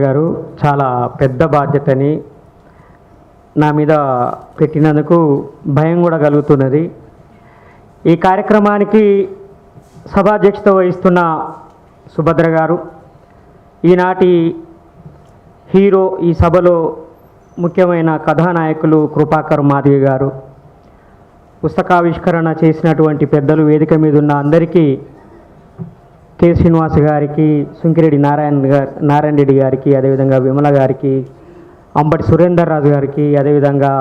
గారు, చాలా పెద్ద బాధ్యతని నా మీద పెట్టినందుకు భయం కూడా కలుగుతున్నది. ఈ కార్యక్రమానికి సభాధ్యక్షత వహిస్తున్న సుభద్ర గారు, ఈనాటి హీరో, ఈ సభలో ముఖ్యమైన కథానాయకులు కృపాకర్ మాదిగ గారు, పుస్తకావిష్కరణ చేసినటువంటి పెద్దలు, వేదిక మీద ఉన్న అందరికీ, కె శ్రీనివాస్ గారికి, సుంకిరెడ్డి నారాయణ రెడ్డి గారికి, అదేవిధంగా విమల గారికి, అంబటి సురేందర్ రాజు గారికి, అదేవిధంగా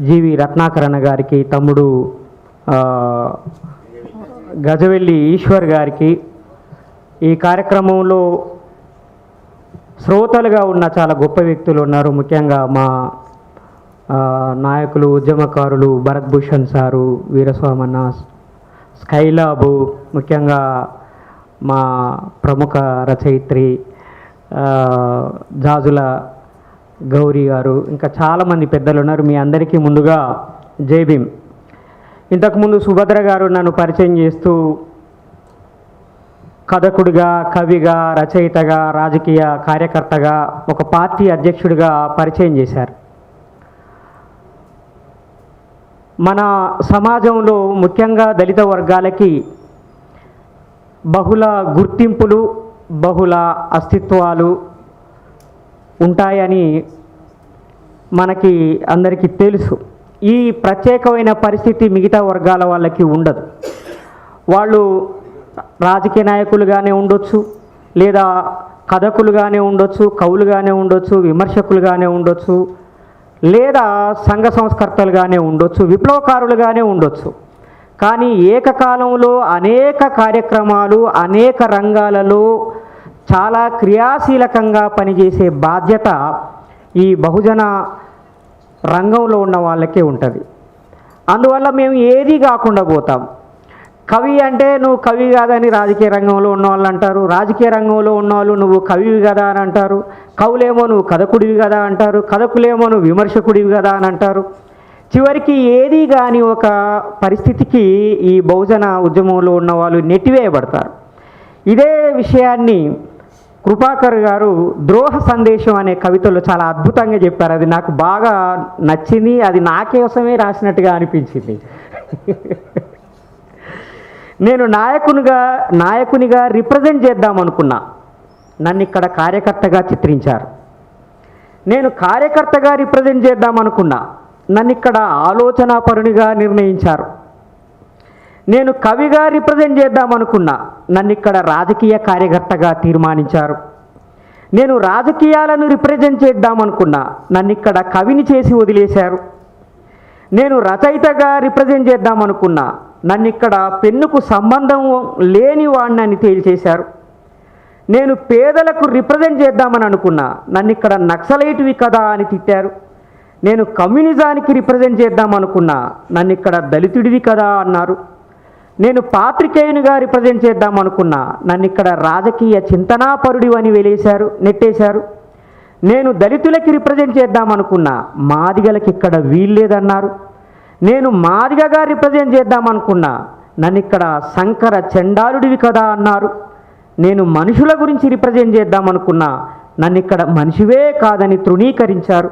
జీవి రత్నాకరణ గారికి, తమ్ముడు గజవెల్లి ఈశ్వర్ గారికి, ఈ కార్యక్రమంలో శ్రోతలుగా ఉన్న చాలా గొప్ప వ్యక్తులు ఉన్నారు. ముఖ్యంగా మా నాయకులు, ఉద్యమకారులు భరత్ భూషణ్ సారు, వీరస్వామన్న, స్కైలాబు, ముఖ్యంగా మా ప్రముఖ రచయిత్రి జాజుల గౌరీ గారు, ఇంకా చాలామంది పెద్దలు ఉన్నారు. మీ అందరికీ ముందుగా జై భీమ్. ఇంతకుముందు సుభద్ర గారు నన్ను పరిచయం చేస్తూ కథకుడిగా, కవిగా, రచయితగా, రాజకీయ కార్యకర్తగా, ఒక పార్టీ అధ్యక్షుడిగా పరిచయం చేశారు. మన సమాజంలో ముఖ్యంగా దళిత వర్గాలకి బహుళ గుర్తింపులు, బహుళ అస్తిత్వాలు ఉంటాయని మనకి అందరికీ తెలుసు. ఈ ప్రత్యేకమైన పరిస్థితి మిగతా వర్గాల వాళ్ళకి ఉండదు. వాళ్ళు రాజకీయ నాయకులుగానే ఉండొచ్చు, లేదా కథకులుగానే ఉండొచ్చు, కవులుగానే ఉండొచ్చు, విమర్శకులుగానే ఉండొచ్చు, లేదా సంఘ సంస్కర్తలుగానే ఉండొచ్చు, విప్లవకారులుగానే ఉండొచ్చు. కానీ ఏకకాలంలో అనేక కార్యక్రమాలు, అనేక రంగాలలో చాలా క్రియాశీలకంగా పనిచేసే బాధ్యత ఈ బహుజన రంగంలో ఉన్న వాళ్ళకే ఉంటుంది. అందువల్ల మేము ఏది కాకుండా పోతాం. కవి అంటే నువ్వు కవి కాదని రాజకీయ రంగంలో ఉన్నవాళ్ళు అంటారు, రాజకీయ రంగంలో ఉన్నవాళ్ళు నువ్వు కవివి కదా అని అంటారు, కవులేమో నువ్వు కథకుడివి కదా అంటారు, కథకులేమో నువ్వు విమర్శకుడివి కదా అని అంటారు. చివరికి ఏది కాని ఒక పరిస్థితికి ఈ బహుజన ఉద్యమంలో ఉన్న వాళ్ళు నెట్టివేయబడతారు. ఇదే విషయాన్ని కృపాకర్ గారు ద్రోహ సందేశం అనే కవితలో చాలా అద్భుతంగా చెప్పారు. అది నాకు బాగా నచ్చింది. అది నాకోసమే రాసినట్టుగా అనిపించింది. నేను నాయకునిగా రిప్రజెంట్ చేద్దామనుకున్నా, నన్ను ఇక్కడ కార్యకర్తగా చిత్రించారు. నేను కార్యకర్తగా రిప్రజెంట్ చేద్దామనుకున్నా, నన్ను ఇక్కడ ఆలోచనాపరునిగా నిర్ణయించారు. నేను కవిగా రిప్రజెంట్ చేద్దామనుకున్నా, నన్ను ఇక్కడ రాజకీయ కార్యకర్తగా తీర్మానించారు. నేను రాజకీయాలను రిప్రజెంట్ చేద్దామనుకున్నా, నన్ను ఇక్కడ కవిని చేసి వదిలేశారు. నేను రచయితగా రిప్రజెంట్ చేద్దామనుకున్నా, నన్ను ఇక్కడ పెన్నుకు సంబంధం లేని వాడిని తేల్చేశారు. నేను పేదలకు రిప్రజెంట్ చేద్దామని అనుకున్నా, నన్ను ఇక్కడ నక్సలైట్వి కదా అని తిట్టారు. నేను కమ్యూనిజానికి రిప్రజెంట్ చేద్దామనుకున్నా, నన్ను ఇక్కడ దళితుడివి కదా అన్నారు. నేను పాత్రికేయునిగా రిప్రజెంట్ చేద్దామనుకున్నా, నన్ను ఇక్కడ రాజకీయ చింతనాపరుడి అని నెట్టేశారు. నేను దళితులకి రిప్రజెంట్ చేద్దామనుకున్నా, మాదిగలకి ఇక్కడ వీల్లేదన్నారు. నేను మాదిగగా రిప్రజెంట్ చేద్దామనుకున్నా, నన్ను ఇక్కడ శంకర చండాలుడివి కదా అన్నారు. నేను మనుషుల గురించి రిప్రజెంట్ చేద్దామనుకున్నా, నన్ను ఇక్కడ మనిషివే కాదని తృణీకరించారు.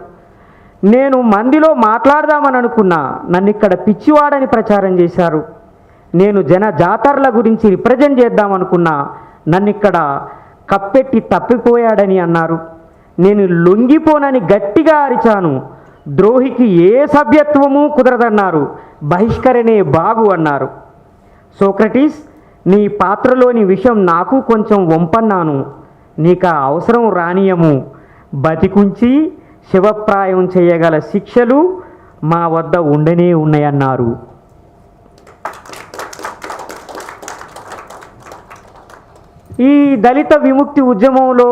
నేను మందిలో మాట్లాడదామని అనుకున్నా, నన్ను ఇక్కడ పిచ్చివాడని ప్రచారం చేశారు. నేను జాతరల గురించి రిప్రజెంట్ చేద్దామనుకున్నా, నన్ను ఇక్కడ కప్పెట్టి తప్పిపోయాడని అన్నారు. నేను లొంగిపోనని గట్టిగా అరిచాను. ద్రోహికి ఏ సభ్యత్వము కుదరదన్నారు. బహిష్కరణే బాగు అన్నారు. సోక్రటీస్, నీ పాత్రలోని విషయం నాకు కొంచెం వంపన్నాను. నీకు అవసరం రానియము. బతికుంచి శివప్రాయం చేయగల శిక్షలు మా వద్ద ఉండనే ఉన్నాయన్నారు. ఈ దళిత విముక్తి ఉద్యమంలో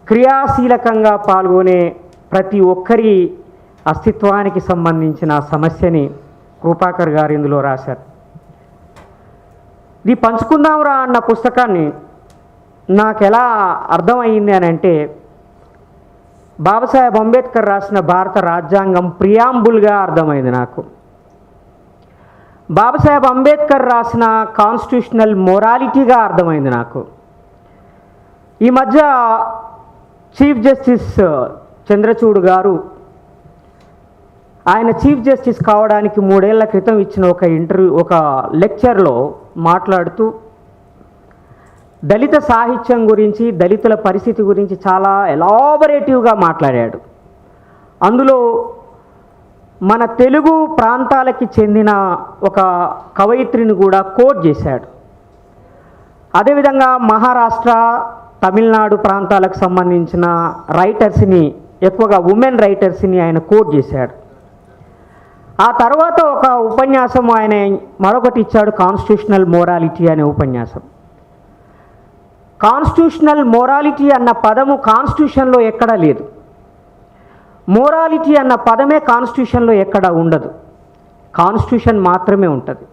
క్రియాశీలకంగా పాల్గొనే ప్రతి ఒక్కరి అస్తిత్వానికి సంబంధించిన సమస్యని కృపాకర్ గారు ఇందులో రాశారు. ఇది పంచుకుందాంరా అన్న పుస్తకాన్ని నాకు ఎలా అర్థమైంది అని అంటే, బాబాసాహెబ్ అంబేద్కర్ రాసిన భారత రాజ్యాంగం ప్రియాంబుల్గా అర్థమైంది నాకు. బాబాసాహెబ్ అంబేద్కర్ రాసిన కాన్స్టిట్యూషనల్ మొరాలిటీగా అర్థమైంది నాకు. ఈ మధ్య చీఫ్ జస్టిస్ చంద్రచూడ్ గారు ఆయన చీఫ్ జస్టిస్ కావడానికి 3 ఏళ్ల క్రితం ఇచ్చిన ఒక లెక్చర్లో మాట్లాడుతూ దళిత సాహిత్యం గురించి, దళితుల పరిస్థితి గురించి చాలా ఎలాబొరేటివ్గా మాట్లాడాడు. అందులో మన తెలుగు ప్రాంతాలకి చెందిన ఒక కవయిత్రిని కూడా కోట్ చేశాడు. అదేవిధంగా మహారాష్ట్ర, తమిళనాడు ప్రాంతాలకు సంబంధించిన రైటర్స్ని, ఎక్కువగా ఉమెన్ రైటర్స్ని ఆయన కోట్ చేశాడు. ఆ తర్వాత ఒక ఉపన్యాసం ఆయన మరొకటి ఇచ్చాడు, కాన్స్టిట్యూషనల్ మోరాలిటీ అనే ఉపన్యాసం. కాన్స్టిట్యూషనల్ మోరాలిటీ అన్న పదము కాన్స్టిట్యూషన్లో ఎక్కడా లేదు. మోరాలిటీ అన్న పదమే కాన్స్టిట్యూషన్లో ఎక్కడా ఉండదు. కాన్స్టిట్యూషన్ మాత్రమే ఉంటుంది.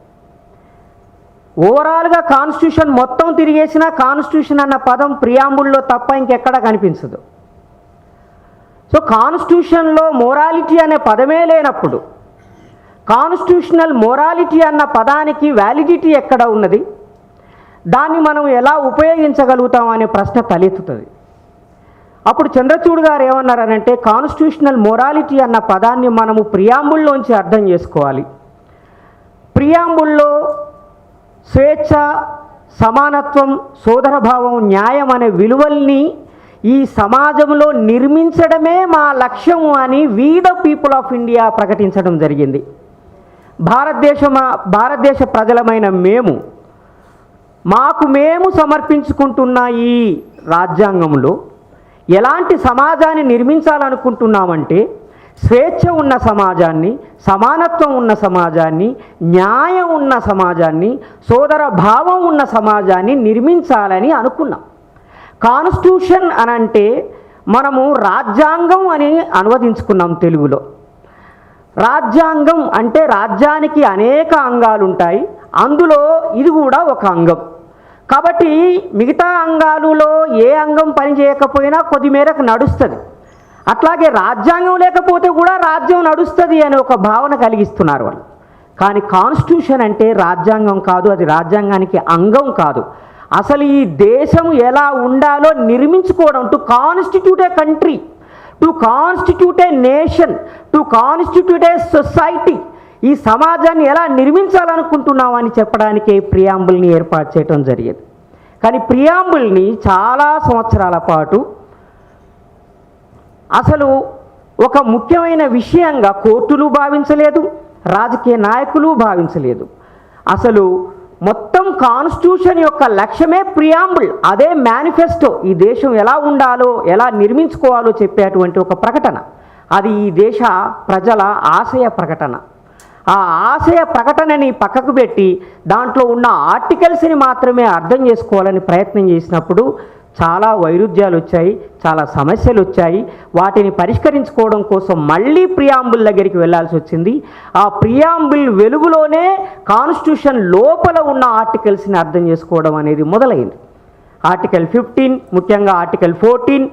ఓవరాల్గా కాన్స్టిట్యూషన్ మొత్తం తిరిగేసినా కాన్స్టిట్యూషన్ అన్న పదం ప్రియాంబుల్లో తప్ప ఇంకెక్కడా కనిపించదు. సో కాన్స్టిట్యూషన్లో మోరాలిటీ అనే పదమే లేనప్పుడు కాన్స్టిట్యూషనల్ మోరాలిటీ అన్న పదానికి వ్యాలిడిటీ ఎక్కడ ఉన్నది, దాన్ని మనం ఎలా ఉపయోగించగలుగుతాం అనే ప్రశ్న తలెత్తుతుంది. అప్పుడు చంద్రచూడ్ గారు ఏమన్నారనంటే, కాన్స్టిట్యూషనల్ మోరాలిటీ అన్న పదాన్ని మనము ప్రియాంబుల్లోంచి అర్థం చేసుకోవాలి. ప్రియాంబుల్లో స్వేచ్ఛ, సమానత్వం, సోదరభావం, న్యాయం అనే విలువల్ని ఈ సమాజంలో నిర్మించడమే మా లక్ష్యము అని we the people of India ప్రకటించడం జరిగింది. భారతదేశ ప్రజలమైన మేము సమర్పించుకుంటున్న ఈ రాజ్యాంగంలో ఎలాంటి సమాజాన్ని నిర్మించాలనుకుంటున్నామంటే, స్వేచ్ఛ ఉన్న సమాజాన్ని, సమానత్వం ఉన్న సమాజాన్ని, న్యాయం ఉన్న సమాజాన్ని, సోదర భావం ఉన్న సమాజాన్ని నిర్మించాలని అనుకున్నాం. కాన్స్టిట్యూషన్ అనంటే మనము రాజ్యాంగం అని అనువదించుకున్నాం తెలుగులో. రాజ్యాంగం అంటే రాజ్యానికి అనేక అంగాలు ఉంటాయి, అందులో ఇది కూడా ఒక అంగం. కాబట్టి మిగతా అంగాలలో ఏ అంగం పనిచేయకపోయినా కొద్ది మేరకు నడుస్తుంది. అట్లాగే రాజ్యాంగం లేకపోతే కూడా రాజ్యం నడుస్తుంది అనే ఒక భావన కలిగిస్తున్నారు వాళ్ళు. కానీ కాన్స్టిట్యూషన్ అంటే రాజ్యాంగం కాదు, అది రాజ్యాంగానికి అంగం కాదు. అసలు ఈ దేశం ఎలా ఉండాలో నిర్మించుకోవడం, to constitute a country, to constitute a nation, to constitute a society, ఈ సమాజాన్ని ఎలా నిర్మించాలనుకుంటున్నామని చెప్పడానికే ప్రియాంబుల్ని ఏర్పాటు చేయడం జరిగింది. కానీ ప్రియాంబుల్ని చాలా సంవత్సరాల పాటు అసలు ఒక ముఖ్యమైన విషయంగా కోర్టులు భావించలేదు, రాజకీయ నాయకులు భావించలేదు. అసలు మొత్తం కాన్స్టిట్యూషన్ యొక్క లక్ష్యమే ప్రియాంబుల్, అదే మేనిఫెస్టో, ఈ దేశం ఎలా ఉండాలో, ఎలా నిర్మించుకోవాలో చెప్పేటువంటి ఒక ప్రకటన. అది ఈ దేశ ప్రజల ఆశయ ప్రకటన. ఆ ఆశయ ప్రకటనని పక్కకు పెట్టి దాంట్లో ఉన్న ఆర్టికల్స్ని మాత్రమే అర్థం చేసుకోవాలని ప్రయత్నం చేసినప్పుడు చాలా వైరుధ్యాలు వచ్చాయి, చాలా సమస్యలు వచ్చాయి. వాటిని పరిష్కరించుకోవడం కోసం మళ్ళీ ప్రియాంబుల్ దగ్గరికి వెళ్ళాల్సి వచ్చింది. ఆ ప్రియాంబుల్ వెలుగులోనే కాన్స్టిట్యూషన్ లోపల ఉన్న ఆర్టికల్స్ని అర్థం చేసుకోవడం అనేది మొదలైంది. ఆర్టికల్ 15, ముఖ్యంగా ఆర్టికల్ 14,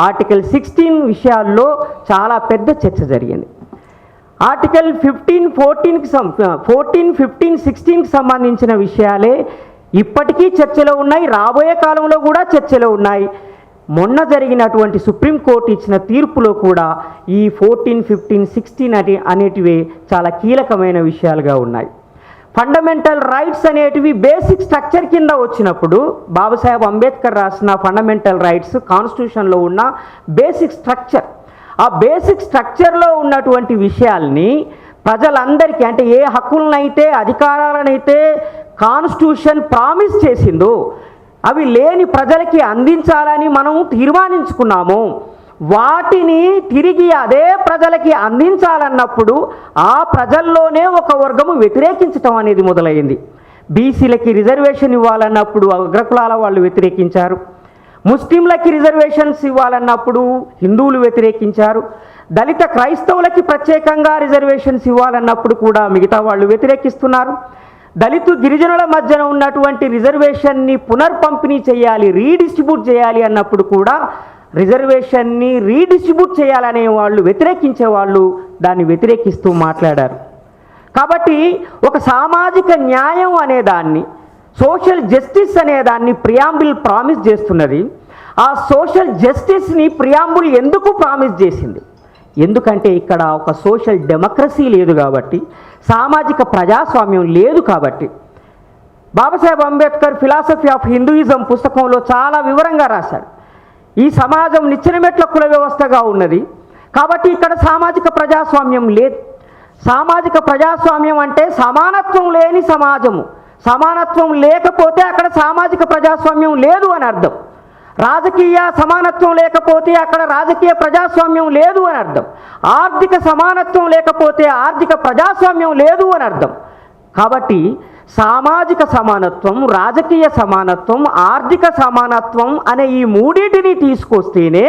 ఆర్టికల్ 16 విషయాల్లో చాలా పెద్ద చర్చ జరిగింది. ఆర్టికల్ 15, 15, 16కి సంబంధించిన విషయాలే ఇప్పటికీ చర్చలో ఉన్నాయి, రాబోయే కాలంలో కూడా చర్చలో ఉన్నాయి. మొన్న జరిగినటువంటి సుప్రీంకోర్టు ఇచ్చిన తీర్పులో కూడా ఈ 14, 15, 16 అనేటివి చాలా కీలకమైన విషయాలుగా ఉన్నాయి. ఫండమెంటల్ రైట్స్ అనేటివి బేసిక్ స్ట్రక్చర్ కింద వచ్చినప్పుడు, బాబాసాహెబ్ అంబేద్కర్ రాసిన ఫండమెంటల్ రైట్స్ కాన్స్టిట్యూషన్లో ఉన్న బేసిక్ స్ట్రక్చర్, ఆ బేసిక్ స్ట్రక్చర్లో ఉన్నటువంటి విషయాల్ని ప్రజలందరికీ, అంటే ఏ హక్కులనైతే అధికారాలనైతే కాన్స్టిట్యూషన్ ప్రామిస్ చేసిందో అవి లేని ప్రజలకి అందించాలని మనం తీర్మానించుకున్నాము. వాటిని తిరిగి అదే ప్రజలకి అందించాలన్నప్పుడు ఆ ప్రజల్లోనే ఒక వర్గము వ్యతిరేకించటం అనేది మొదలైంది. బీసీలకి రిజర్వేషన్ ఇవ్వాలన్నప్పుడు అగ్రకులాల వాళ్ళు వ్యతిరేకించారు. ముస్లింలకి రిజర్వేషన్స్ ఇవ్వాలన్నప్పుడు హిందువులు వ్యతిరేకించారు. దళిత క్రైస్తవులకి ప్రత్యేకంగా రిజర్వేషన్స్ ఇవ్వాలన్నప్పుడు కూడా మిగతా వాళ్ళు వ్యతిరేకిస్తున్నారు. దళిత గిరిజనుల మధ్యన ఉన్నటువంటి రిజర్వేషన్ని పునర్పంపిణీ చేయాలి, రీడిస్ట్రిబ్యూట్ చేయాలి అన్నప్పుడు కూడా రిజర్వేషన్ని రీడిస్ట్రిబ్యూట్ చేయాలనే వాళ్ళు, వ్యతిరేకించే వాళ్ళు దాన్ని వ్యతిరేకిస్తూ మాట్లాడారు. కాబట్టి ఒక సామాజిక న్యాయం అనేదాన్ని, సోషల్ జస్టిస్ అనేదాన్ని ప్రియాంబుల్ ప్రామిస్ చేస్తున్నది. ఆ సోషల్ జస్టిస్ని ప్రియాంబుల్ ఎందుకు ప్రామిస్ చేసింది? ఎందుకంటే ఇక్కడ ఒక సోషల్ డెమోక్రసీ లేదు కాబట్టి, సామాజిక ప్రజాస్వామ్యం లేదు కాబట్టి. Babasaheb Ambedkar philosophy of Hinduism పుస్తకంలో చాలా వివరంగా రాశాడు. ఈ సమాజం నిచ్చెనమెట్ల కుల వ్యవస్థగా ఉన్నది కాబట్టి ఇక్కడ సామాజిక ప్రజాస్వామ్యం లేదు. సామాజిక ప్రజాస్వామ్యం అంటే సమానత్వం లేని సమాజము. సమానత్వం లేకపోతే అక్కడ సామాజిక ప్రజాస్వామ్యం లేదు అని అర్థం. రాజకీయ సమానత్వం లేకపోతే అక్కడ రాజకీయ ప్రజాస్వామ్యం లేదు అని అర్థం. ఆర్థిక సమానత్వం లేకపోతే ఆర్థిక ప్రజాస్వామ్యం లేదు అని అర్థం. కాబట్టి సామాజిక సమానత్వం, రాజకీయ సమానత్వం, ఆర్థిక సమానత్వం అనే ఈ మూడింటిని తీసుకొస్తేనే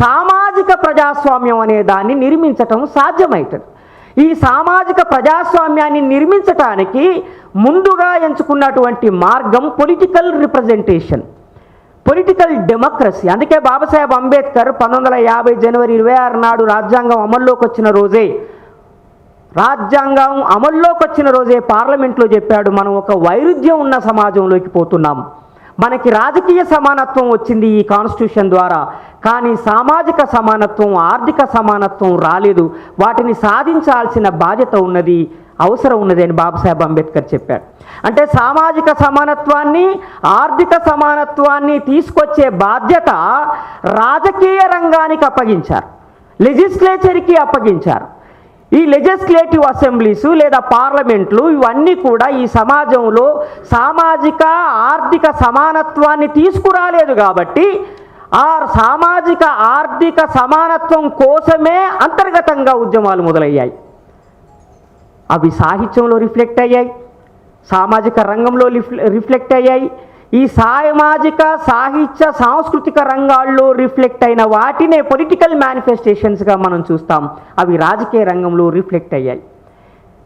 సామాజిక ప్రజాస్వామ్యం అనే దాన్ని నిర్మించటం సాధ్యమవుతుంది. ఈ సామాజిక ప్రజాస్వామ్యాన్ని నిర్మించటానికి ముందుగా ఎంచుకున్నటువంటి మార్గం పొలిటికల్ రిప్రజెంటేషన్, పొలిటికల్ డెమోక్రసీ. అందుకే బాబాసాహెబ్ అంబేద్కర్ 1950 జనవరి 26 నాడు రాజ్యాంగం అమల్లోకి వచ్చిన రోజే పార్లమెంట్లో చెప్పాడు, మనం ఒక వైరుధ్యం ఉన్న సమాజంలోకి పోతున్నాం. మనకి రాజకీయ సమానత్వం వచ్చింది ఈ కాన్స్టిట్యూషన్ ద్వారా, కానీ సామాజిక సమానత్వం, ఆర్థిక సమానత్వం రాలేదు. వాటిని సాధించాల్సిన బాధ్యత ఉన్నది, అవసరం ఉన్నది అని బాబాసాహెబ్ అంబేద్కర్ చెప్పాడు. అంటే సామాజిక సమానత్వాన్ని, ఆర్థిక సమానత్వాన్ని తీసుకొచ్చే బాధ్యత రాజకీయ రంగానికి అప్పగించారు, లెజిస్లేచర్కి అప్పగించారు. ఈ లెజిస్లేటివ్ అసెంబ్లీసు లేదా పార్లమెంట్లు ఇవన్నీ కూడా ఈ సమాజంలో సామాజిక ఆర్థిక సమానత్వాన్ని తీసుకురాలేదు కాబట్టి ఆ సామాజిక ఆర్థిక సమానత్వం కోసమే అంతర్గతంగా ఉద్యమాలు మొదలయ్యాయి. అవి సాహిత్యంలో రిఫ్లెక్ట్ అయ్యాయి, సామాజిక రంగంలో రిఫ్లెక్ట్ అయ్యాయి. ఈ సామాజిక సాహిత్య సాంస్కృతిక రంగాల్లో రిఫ్లెక్ట్ అయిన వాటినే పొలిటికల్ మేనిఫెస్టేషన్స్గా మనం చూస్తాం. అవి రాజకీయ రంగంలో రిఫ్లెక్ట్ అయ్యాయి.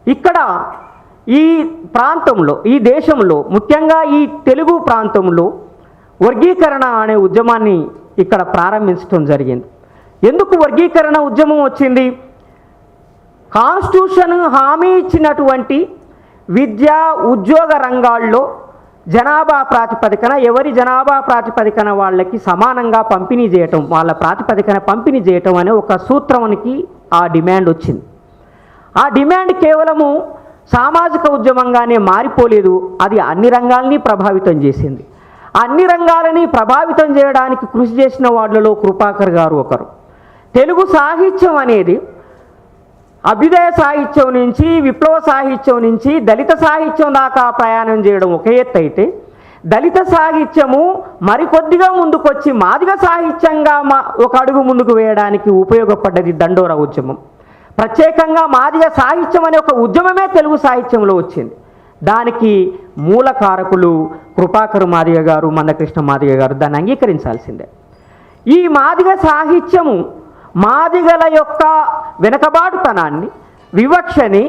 ఇక్కడ ఈ ప్రాంతంలో, ఈ దేశంలో, ముఖ్యంగా ఈ తెలుగు ప్రాంతంలో వర్గీకరణ అనే ఉద్యమాన్ని ఇక్కడ ప్రారంభించడం జరిగింది. ఎందుకు వర్గీకరణ ఉద్యమం వచ్చింది? కాన్స్టిట్యూషన్ హామీ ఇచ్చినటువంటి విద్య, ఉద్యోగ రంగాల్లో జనాభా ప్రాతిపదికన, ఎవరి జనాభా ప్రాతిపదికన వాళ్ళకి సమానంగా పంపిణీ చేయటం, వాళ్ళ ప్రాతిపదికన పంపిణీ చేయటం అనే ఒక సూత్రానికి ఆ డిమాండ్ వచ్చింది. ఆ డిమాండ్ కేవలము సామాజిక ఉద్యమంగానే మారిపోలేదు, అది అన్ని రంగాల్ని ప్రభావితం చేసింది. అన్ని రంగాలని ప్రభావితం చేయడానికి కృషి చేసిన వాళ్ళలో కృపాకర్ గారు ఒకరు. తెలుగు సాహిత్యం అనేది అభ్యుదయ సాహిత్యం నుంచి, విప్లవ సాహిత్యం నుంచి దళిత సాహిత్యం దాకా ప్రయాణం చేయడం ఒక ఎత్తు అయితే, దళిత సాహిత్యము మరికొద్దిగా ముందుకొచ్చి మాదిగ సాహిత్యంగా ఒక అడుగు ముందుకు వేయడానికి ఉపయోగపడ్డది దండోరా ఉద్యమం. ప్రత్యేకంగా మాదిగ సాహిత్యం అనే ఒక ఉద్యమమే తెలుగు సాహిత్యంలో వచ్చింది. దానికి మూల కారకులు కృపాకర్ మాదిగ గారు, మందకృష్ణ మాదిగ గారు. దాన్ని అంగీకరించాల్సిందే. ఈ మాదిగ సాహిత్యము మాదిగల యొక్క వెనకబాటుతనాన్ని, వివక్షని,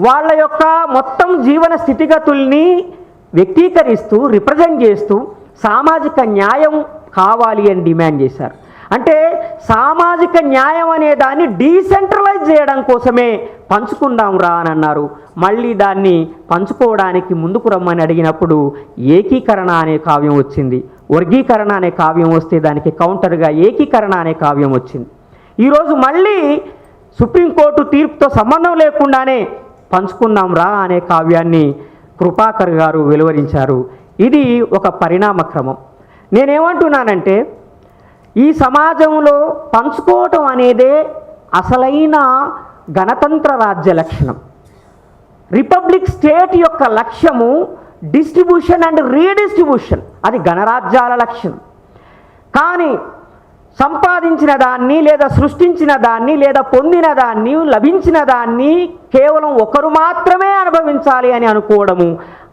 వాళ్ళ యొక్క మొత్తం జీవన స్థితిగతుల్ని వ్యక్తీకరిస్తూ, రిప్రజెంట్ చేస్తూ సామాజిక న్యాయం కావాలి అని డిమాండ్ చేశారు. అంటే సామాజిక న్యాయం అనే దాన్ని డీసెంట్రలైజ్ చేయడం కోసమే పంచుకుందాం రా అని అన్నారు. మళ్ళీ దాన్ని పంచుకోవడానికి ముందుకు రమ్మని అడిగినప్పుడు ఏకీకరణ అనే కావ్యం వచ్చింది. వర్గీకరణ అనే కావ్యం వస్తే దానికి కౌంటర్గా ఏకీకరణ అనే కావ్యం వచ్చింది. ఈరోజు మళ్ళీ సుప్రీంకోర్టు తీర్పుతో సంబంధం లేకుండానే పంచుకుందాం రా అనే కావ్యాన్ని కృపాకర్ గారు వెలువరించారు. ఇది ఒక పరిణామ క్రమం. నేనేమంటున్నానంటే ఈ సమాజంలో పంచుకోవటం అనేదే అసలైన గణతంత్ర రాజ్య లక్షణం. రిపబ్లిక్ స్టేట్ యొక్క లక్ష్యము డిస్ట్రిబ్యూషన్ అండ్ రీడిస్ట్రిబ్యూషన్, అది గణరాజ్యాల లక్ష్యం. కానీ సంపాదించిన దాన్ని లేదా సృష్టించిన దాన్ని లేదా పొందిన దాన్ని, లభించిన దాన్ని కేవలం ఒకరు మాత్రమే అనుభవించాలి అని అనుకోవడము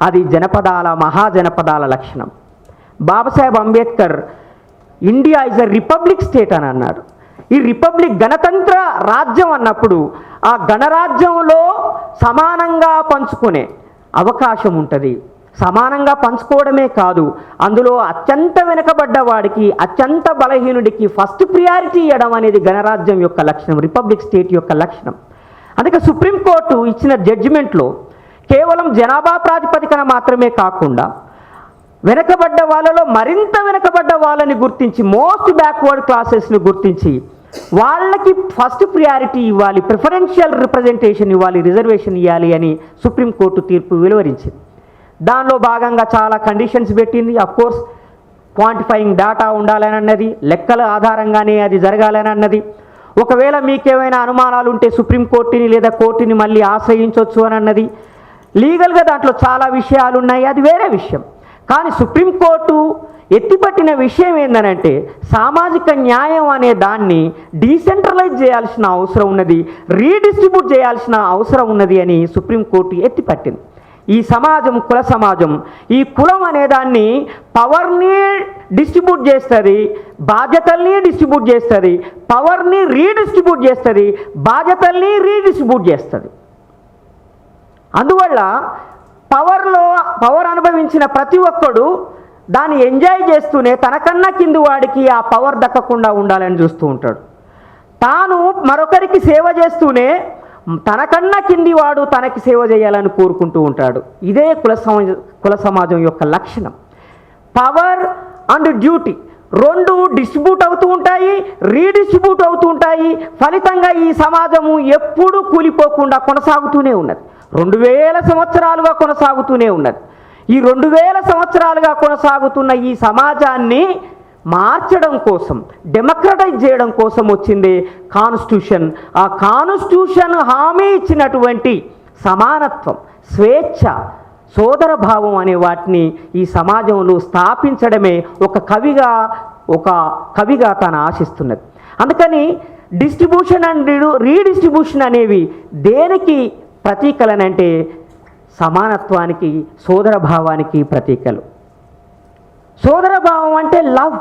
అది జనపదాల, మహాజనపదాల లక్షణం. Babasaheb Ambedkar India is a republic state అని అన్నాడు. ఈ రిపబ్లిక్ గణతంత్ర రాజ్యం అన్నప్పుడు ఆ గణరాజ్యంలో సమానంగా పంచుకునే అవకాశం ఉంటుంది. సమానంగా పంచుకోవడమే కాదు, అందులో అత్యంత వెనుకబడ్డ వాడికి, అత్యంత బలహీనుడికి ఫస్ట్ ప్రియారిటీ ఇవ్వడం అనేది గణరాజ్యం యొక్క లక్షణం, రిపబ్లిక్ స్టేట్ యొక్క లక్షణం. అందుకే సుప్రీంకోర్టు ఇచ్చిన జడ్జిమెంట్లో కేవలం జనాభా ప్రాతిపదికన మాత్రమే కాకుండా వెనకబడ్డ వాళ్ళలో మరింత వెనకబడ్డ వాళ్ళని గుర్తించి, మోస్ట్ బ్యాక్వర్డ్ క్లాసెస్ని గుర్తించి వాళ్ళకి ఫస్ట్ ప్రియారిటీ ఇవ్వాలి, ప్రిఫరెన్షియల్ రిప్రజెంటేషన్ ఇవ్వాలి, రిజర్వేషన్ ఇవ్వాలి అని సుప్రీంకోర్టు తీర్పు వెలువరించింది. దానిలో భాగంగా చాలా కండిషన్స్ పెట్టింది. అఫ్కోర్స్ క్వాంటిఫైయింగ్ డేటా ఉండాలని అన్నది, లెక్కల ఆధారంగానే అది జరగాలని అన్నది. ఒకవేళ మీకేమైనా అనుమానాలు ఉంటే సుప్రీంకోర్టుని లేదా కోర్టుని మళ్ళీ ఆశ్రయించవచ్చు అని అన్నది. లీగల్గా దాంట్లో చాలా విషయాలు ఉన్నాయి, అది వేరే విషయం. కానీ సుప్రీంకోర్టు ఎత్తిపట్టిన విషయం ఏంటంటే సామాజిక న్యాయం అనే దాన్ని డీసెంట్రలైజ్ చేయాల్సిన అవసరం ఉన్నది, రీడిస్ట్రిబ్యూట్ చేయాల్సిన అవసరం ఉన్నది అని సుప్రీంకోర్టు ఎత్తిపట్టింది. ఈ సమాజం కుల సమాజం. ఈ కులం అనేదాన్ని పవర్ని డిస్ట్రిబ్యూట్ చేస్తుంది, బాధ్యతల్ని డిస్ట్రిబ్యూట్ చేస్తుంది, పవర్ని రీడిస్ట్రిబ్యూట్ చేస్తుంది, బాధ్యతల్ని రీడిస్ట్రిబ్యూట్ చేస్తుంది. అందువల్ల పవర్ అనుభవించిన ప్రతి ఒక్కడు దాన్ని ఎంజాయ్ చేస్తూనే తనకన్నా కింది వాడికి ఆ పవర్ దక్కకుండా ఉండాలని చూస్తూ ఉంటాడు. తాను మరొకరికి సేవ చేస్తూనే తనకన్నా కింది వాడు తనకి సేవ చేయాలని కోరుకుంటూ ఉంటాడు. ఇదే కుల సమాజం యొక్క లక్షణం. పవర్ అండ్ డ్యూటీ రెండు డిస్ట్రిబ్యూట్ అవుతూ ఉంటాయి, రీడిస్ట్రిబ్యూట్ అవుతూ ఉంటాయి. ఫలితంగా ఈ సమాజము ఎప్పుడూ కూలిపోకుండా కొనసాగుతూనే ఉన్నది. 2000 సంవత్సరాలుగా కొనసాగుతూనే ఉన్నది. ఈ 2000 సంవత్సరాలుగా కొనసాగుతున్న ఈ సమాజాన్ని మార్చడం కోసం, డెమోక్రటైజ్ చేయడం కోసం వచ్చిందే కాన్స్టిట్యూషన్. ఆ కాన్స్టిట్యూషన్ హామీ ఇచ్చినటువంటి సమానత్వం, స్వేచ్ఛ, సోదర భావం అనే వాటిని ఈ సమాజంలో స్థాపించడమే ఒక కవిగా తాను ఆశిస్తున్నది. అందుకని డిస్ట్రిబ్యూషన్ అండ్ రీడిస్ట్రిబ్యూషన్ అనేవి దేనికి ప్రతీకలనంటే సమానత్వానికి, సోదర భావానికి ప్రతీకలు. సోదర భావం అంటే లవ్,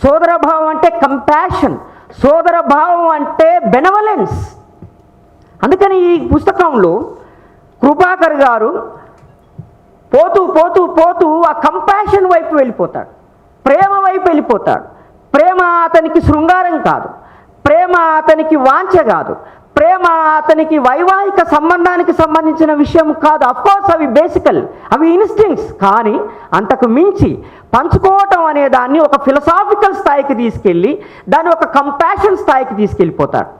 సోదర భావం అంటే కంపాషన్, సోదర భావం అంటే బెనవలెన్స్. అందుకని ఈ పుస్తకంలో కృపాకర్ గారు పోతూ పోతూ పోతూ ఆ కంపాషన్ వైపు వెళ్ళిపోతాడు, ప్రేమ వైపు వెళ్ళిపోతాడు. ప్రేమ అతనికి శృంగారం కాదు, ప్రేమ అతనికి వాంఛ కాదు, ప్రేమ అతనికి వైవాహిక సంబంధానికి సంబంధించిన విషయం కాదు. అఫ్కోర్స్ అవి బేసికల్, అవి ఇన్స్టింక్ట్స్. కానీ అంతకు మించి పంచుకోవటం అనే దాన్ని ఒక ఫిలసాఫికల్ స్థాయికి తీసుకెళ్ళి దాన్ని ఒక కంపాషన్ స్థాయికి తీసుకెళ్ళిపోతాడు,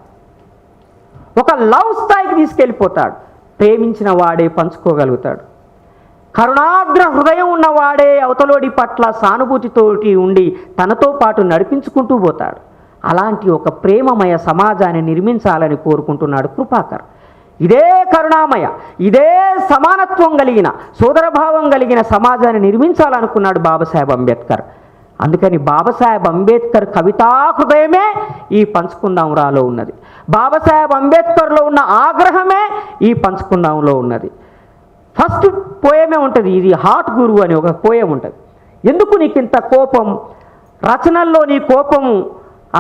ఒక లవ్ స్థాయికి తీసుకెళ్ళిపోతాడు. ప్రేమించిన వాడే పంచుకోగలుగుతాడు. కరుణాగ్ర హృదయం ఉన్నవాడే అవతలోడి పట్ల సానుభూతితోటి ఉండి తనతో పాటు నడిపించుకుంటూ పోతాడు. అలాంటి ఒక ప్రేమమయ సమాజాన్ని నిర్మించాలని కోరుకుంటున్నాడు కృపాకర్. ఇదే కరుణామయ, ఇదే సమానత్వం కలిగిన, సోదరభావం కలిగిన సమాజాన్ని నిర్మించాలనుకున్నాడు బాబాసాహెబ్ అంబేద్కర్. అందుకని బాబాసాహెబ్ అంబేద్కర్ కవితా హృదయమే ఈ పంచుకుందాంరాలో ఉన్నది. బాబాసాహెబ్ అంబేద్కర్లో ఉన్న ఆగ్రహమే ఈ పంచుకుందాంలో ఉన్నది. ఫస్ట్ పోయమే ఉంటుంది, ఇది హార్ట్ గురువు అని ఒక పోయం ఉంటుంది. ఎందుకు నీకు ఇంత కోపం, రచనల్లో నీ కోపము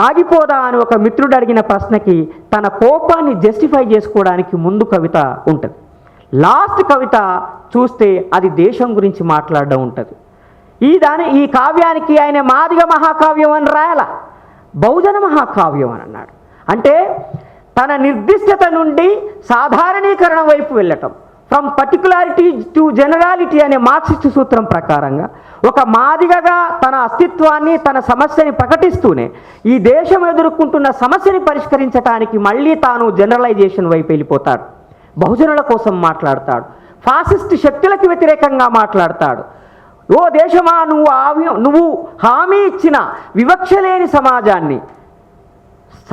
ఆగిపోదా అని ఒక మిత్రుడు అడిగిన ప్రశ్నకి తన కోపాన్ని జస్టిఫై చేసుకోవడానికి ముందు కవిత ఉంటుంది. లాస్ట్ కవిత చూస్తే అది దేశం గురించి మాట్లాడడం ఉంటుంది. ఈ కావ్యానికి ఆయన మాదిగ మహాకావ్యం అని రాయాల, బహుజన మహాకావ్యం అని అన్నాడు. అంటే తన నిర్దిష్టత నుండి సాధారణీకరణ వైపు వెళ్ళటం, ఫ్రమ్ పర్టికులారిటీ టు జనరాలిటీ అనే మార్క్సిస్ట్ సూత్రం ప్రకారంగా ఒక మాదిగగా తన అస్తిత్వాన్ని, తన సమస్యని ప్రకటిస్తూనే ఈ దేశం ఎదుర్కొంటున్న సమస్యని పరిష్కరించడానికి మళ్ళీ తాను జనరలైజేషన్ వైపు వెళ్ళిపోతాడు. బహుజనుల కోసం మాట్లాడతాడు, ఫాసిస్ట్ శక్తులకు వ్యతిరేకంగా మాట్లాడతాడు. ఓ దేశమా, నువ్వు హామీ ఇచ్చిన వివక్ష లేని సమాజాన్ని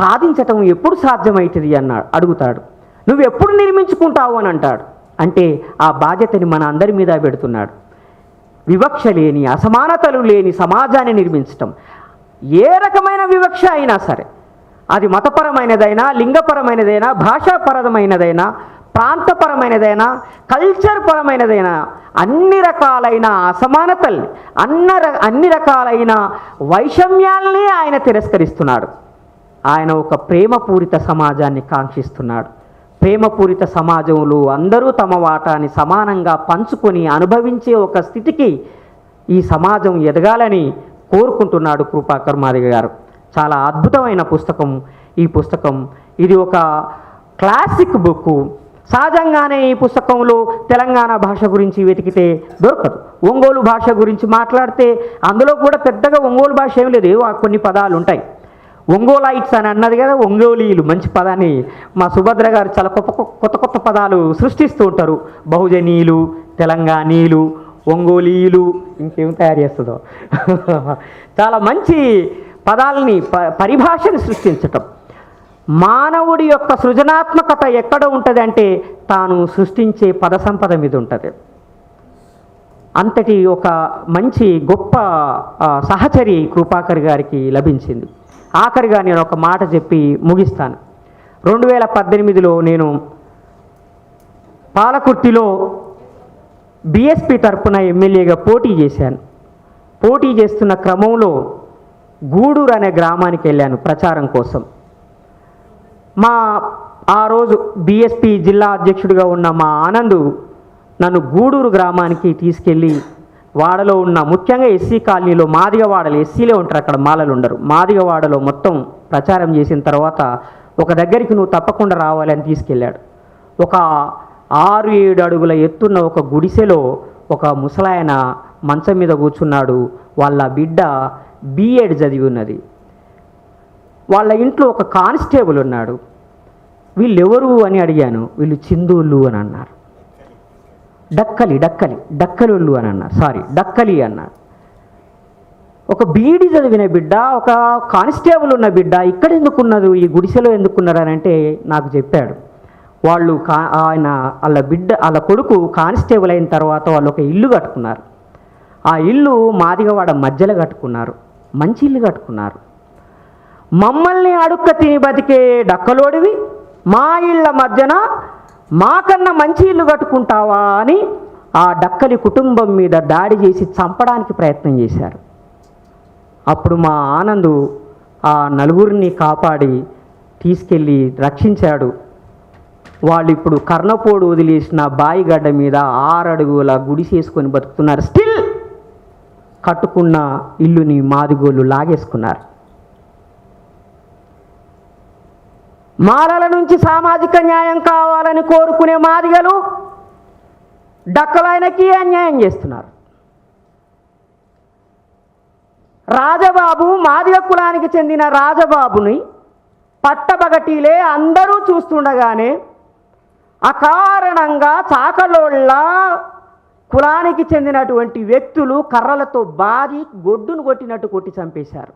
సాధించటం ఎప్పుడు సాధ్యమవుతుంది అడుగుతాడు. నువ్వు ఎప్పుడు నిర్మించుకుంటావు అని అంటాడు. అంటే ఆ బాధ్యతని మన అందరి మీద పెడుతున్నాడు. వివక్ష లేని, అసమానతలు లేని సమాజాన్ని నిర్మించటం. ఏ రకమైన వివక్ష అయినా సరే, అది మతపరమైనదైనా, లింగపరమైనదైనా, భాషాపరమైనదైనా, ప్రాంతపరమైనదైనా, కల్చర్ పరమైనదైనా, అన్ని రకాలైన అసమానతల్ని, అన్ని రకాలైన వైషమ్యాల్ని ఆయన తిరస్కరిస్తున్నాడు. ఆయన ఒక ప్రేమపూరిత సమాజాన్ని కాంక్షిస్తున్నాడు. ప్రేమపూరిత సమాజంలో అందరూ తమ వాటాని సమానంగా పంచుకొని అనుభవించే ఒక స్థితికి ఈ సమాజం ఎదగాలని కోరుకుంటున్నాడు కృపాకర్ మాదిగ గారు. చాలా అద్భుతమైన పుస్తకం ఈ పుస్తకం. ఇది ఒక క్లాసిక్ బుక్. సహజంగానే ఈ పుస్తకంలో తెలంగాణ భాష గురించి వెతికితే దొరకదు. ఒంగోలు భాష గురించి మాట్లాడితే అందులో కూడా పెద్దగా ఒంగోలు భాష ఏం లేదు, కొన్ని పదాలు ఉంటాయి. ఒంగోలైట్స్ అని అన్నది కదా, ఒంగోలీలు మంచి పదాన్ని మా సుభద్ర గారు చాలా కొత్త కొత్త పదాలు సృష్టిస్తూ ఉంటారు. బహుజనీయులు, తెలంగాణీయులు, ఒంగోలీయులు, ఇంకేం తయారు చేస్తుందో చాలా మంచి పదాలని పరిభాషని సృష్టించటం. మానవుడి యొక్క సృజనాత్మకత ఎక్కడ ఉంటుంది అంటే తాను సృష్టించే పద సంపద మీద ఉంటుంది. అంతటి ఒక మంచి గొప్ప సహచరి కృపాకర్ గారికి లభించింది. ఆఖరిగా నేను ఒక మాట చెప్పి ముగిస్తాను. 2018లో నేను పాలకుర్తిలో బీఎస్పీ తరపున ఎమ్మెల్యేగా పోటీ చేశాను. పోటీ చేస్తున్న క్రమంలో గూడూరు అనే గ్రామానికి వెళ్ళాను ప్రచారం కోసం. ఆ రోజు బీఎస్పీ జిల్లా అధ్యక్షుడిగా ఉన్న మా ఆనందు నన్ను గూడూరు గ్రామానికి తీసుకెళ్ళి వాడలో ఉన్న ముఖ్యంగా ఎస్సీ కాలనీలో మాదిగవాడలు, ఎస్సీలే ఉంటారు అక్కడ, మాలలు ఉండరు, మాదిగవాడలో మొత్తం ప్రచారం చేసిన తర్వాత ఒక దగ్గరికి నువ్వు తప్పకుండా రావాలని తీసుకెళ్ళాడు. ఒక 6-7 అడుగుల ఎత్తున్న ఒక గుడిసెలో ఒక ముసలాయన మంచం మీద కూర్చున్నాడు. వాళ్ళ బిడ్డ బీఎడ్ చదివి ఉన్నది. వాళ్ళ ఇంట్లో ఒక కానిస్టేబుల్ ఉన్నాడు. వీళ్ళెవరు అని అడిగాను. వీళ్ళు చిందూళ్ళు అని అన్నారు. డక్కలోళ్ళు అని అన్నారు. డక్కలి అన్నారు. ఒక బీఈడి చదివిన బిడ్డ, ఒక కానిస్టేబుల్ ఉన్న బిడ్డ ఇక్కడ ఎందుకున్నది, ఈ గుడిసెలో ఎందుకున్నారు అని అంటే నాకు చెప్పాడు. వాళ్ళు వాళ్ళ కొడుకు కానిస్టేబుల్ అయిన తర్వాత వాళ్ళు ఒక ఇల్లు కట్టుకున్నారు. ఆ ఇల్లు మాదిగవాడ మధ్యలో కట్టుకున్నారు. మంచి ఇల్లు కట్టుకున్నారు. మమ్మల్ని అడుక్క తిని బతికే డక్కలోడివి మా ఇళ్ళ మధ్యన మాకన్నా మంచి ఇల్లు కట్టుకుంటావా అని ఆ డక్కలి కుటుంబం మీద దాడి చేసి చంపడానికి ప్రయత్నం చేశారు. అప్పుడు మా ఆనందు ఆ నలుగురిని కాపాడి తీసుకెళ్ళి రక్షించాడు. వాళ్ళు ఇప్పుడు కర్ణపోడు వదిలేసిన బాయిగడ్డ మీద 6 అడుగుల గుడిసేసుకొని బతుకుతున్నారు. స్టిల్ కట్టుకున్న ఇల్లుని మాదిగోళ్ళు లాగేసుకున్నారు. మాలల నుంచి సామాజిక న్యాయం కావాలని కోరుకునే మాదిగలు డక్కలైనకి అన్యాయం చేస్తున్నారు. రాజబాబు, మాదిగ కులానికి చెందిన రాజబాబుని పట్టపగటీలే అందరూ చూస్తుండగానే అకారణంగా చాకలోళ్ళ కులానికి చెందినటువంటి వ్యక్తులు కర్రలతో బాది గొడ్డును కొట్టినట్టు కొట్టి చంపేశారు.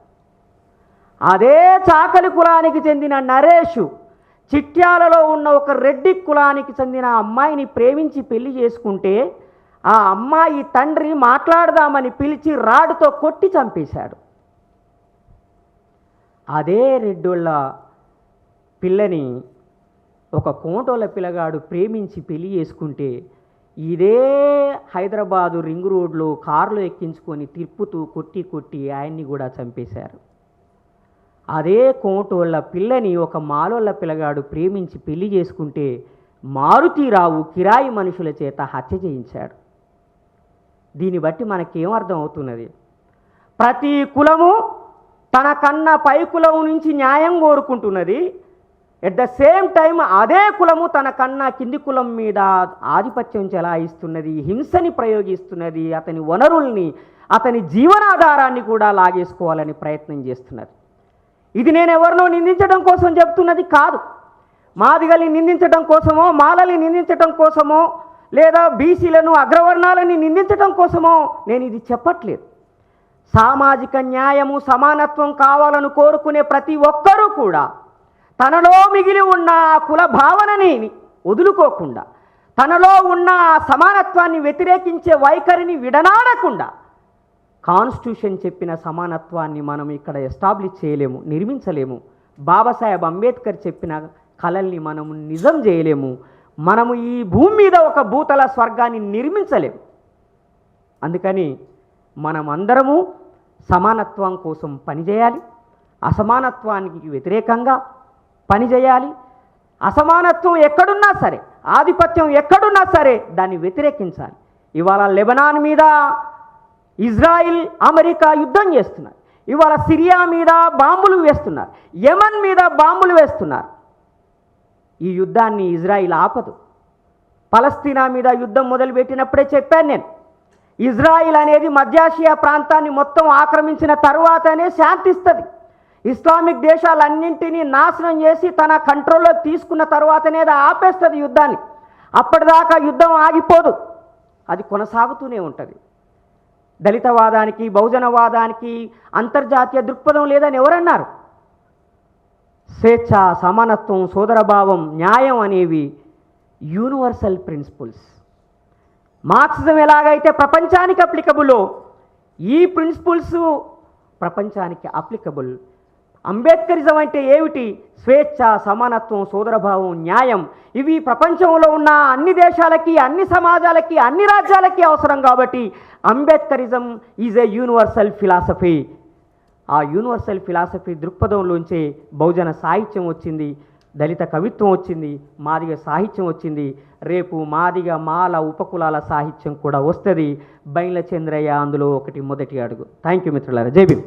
అదే చాకలి కులానికి చెందిన నరేషు చిట్యాలలో ఉన్న ఒక రెడ్డి కులానికి చెందిన అమ్మాయిని ప్రేమించి పెళ్లి చేసుకుంటే ఆ అమ్మాయి తండ్రి మాట్లాడదామని పిలిచి రాడుతో కొట్టి చంపేశాడు. అదే రెడ్డోళ్ళ పిల్లని ఒక కోటోళ్ళ పిల్లగాడు ప్రేమించి పెళ్లి చేసుకుంటే ఇదే హైదరాబాదు రింగ్ రోడ్లో కారులో ఎక్కించుకొని తిప్పుతూ కొట్టి ఆయన్ని కూడా చంపేశారు. అదే కోటోళ్ళ పిల్లని ఒక మాలోళ్ళ పిల్లగాడు ప్రేమించి పెళ్లి చేసుకుంటే మారుతీరావు కిరాయి మనుషుల చేత హత్య చేయించాడు. దీన్ని బట్టి మనకేమర్థం అవుతున్నది? ప్రతి కులము తన కన్నా పై కులం నుంచి న్యాయం కోరుకుంటున్నది. ఎట్ ద సేమ్ టైం అదే కులము తన కన్నా కింది కులం మీద ఆధిపత్యం చెలాయిస్తున్నది, హింసని ప్రయోగిస్తున్నది, అతని వనరుల్ని, అతని జీవనాధారాన్ని కూడా లాగేసుకోవాలని ప్రయత్నం చేస్తున్నది. ఇది నేను ఎవరినో నిందించడం కోసం చెప్తున్నది కాదు. మాదిగల్ని నిందించడం కోసమో, మాలల్ని నిందించడం కోసమో, లేదా బీసీలను అగ్రవర్ణాలని నిందించడం కోసమో నేను ఇది చెప్పట్లేదు. సామాజిక న్యాయము, సమానత్వం కావాలని కోరుకునే ప్రతి ఒక్కరూ కూడా తనలో మిగిలి ఉన్న ఆ కుల భావనని వదులుకోకుండా, తనలో ఉన్న ఆ సమానత్వాన్ని వ్యతిరేకించే వైఖరిని విడనాడకుండా కాన్స్టిట్యూషన్ చెప్పిన సమానత్వాన్ని మనం ఇక్కడ ఎస్టాబ్లిష్ చేయలేము, నిర్మించలేము. బాబాసాహెబ్ అంబేద్కర్ చెప్పిన కలల్ని మనము నిజం చేయలేము. మనము ఈ భూమి మీద ఒక భూతల స్వర్గాన్ని నిర్మించలేము. అందుకని మనమందరము సమానత్వం కోసం పనిచేయాలి, అసమానత్వానికి వ్యతిరేకంగా పనిచేయాలి. అసమానత్వం ఎక్కడున్నా సరే, ఆధిపత్యం ఎక్కడున్నా సరే దాన్ని వ్యతిరేకించాలి. ఇవాళ లెబనాన్ మీద ఇజ్రాయిల్, అమెరికా యుద్ధం చేస్తున్నారు. ఇవాళ సిరియా మీద బాంబులు వేస్తున్నారు, యెమెన్ మీద బాంబులు వేస్తున్నారు. ఈ యుద్ధాన్ని ఇజ్రాయిల్ ఆపదు. పలస్తీనా మీద యుద్ధం మొదలుపెట్టినప్పుడే చెప్పాను నేను, ఇజ్రాయిల్ అనేది మధ్యాసియా ప్రాంతాన్ని మొత్తం ఆక్రమించిన తరువాతనే శాంతిస్తుంది. ఇస్లామిక్ దేశాలన్నింటినీ నాశనం చేసి తన కంట్రోల్లో తీసుకున్న తరువాతనే అది ఆపేస్తుంది యుద్ధాన్ని. అప్పటిదాకా యుద్ధం ఆగిపోదు, అది కొనసాగుతూనే ఉంటుంది. దళితవాదానికి, బహుజనవాదానికి అంతర్జాతీయ దృక్పథం లేదని ఎవరన్నారు? స్వేచ్ఛ, సమానత్వం, సోదరభావం, న్యాయం అనేవి యూనివర్సల్ ప్రిన్సిపుల్స్. మార్క్సిజం ఎలాగైతే ప్రపంచానికి అప్లికబులో ఈ ప్రిన్సిపుల్స్ ప్రపంచానికి అప్లికబుల్. అంబేద్కరిజం అంటే ఏమిటి? స్వేచ్ఛ, సమానత్వం, సోదరభావం, న్యాయం. ఇవి ప్రపంచంలో ఉన్న అన్ని దేశాలకి, అన్ని సమాజాలకి, అన్ని రాజ్యాలకి అవసరం. కాబట్టి Ambedkarism is a universal philosophy. ఆ యూనివర్సల్ ఫిలాసఫీ దృక్పథంలోంచే బహుజన సాహిత్యం వచ్చింది, దళిత కవిత్వం వచ్చింది, మాదిగ సాహిత్యం వచ్చింది. రేపు మాదిగ, మాల, ఉపకులాల సాహిత్యం కూడా వస్తుంది. బైండ్ల చంద్రయ్య అందులో ఒకటి మొదటి అడుగు. థ్యాంక్ యూ మిత్రులారా. జై భీమ్.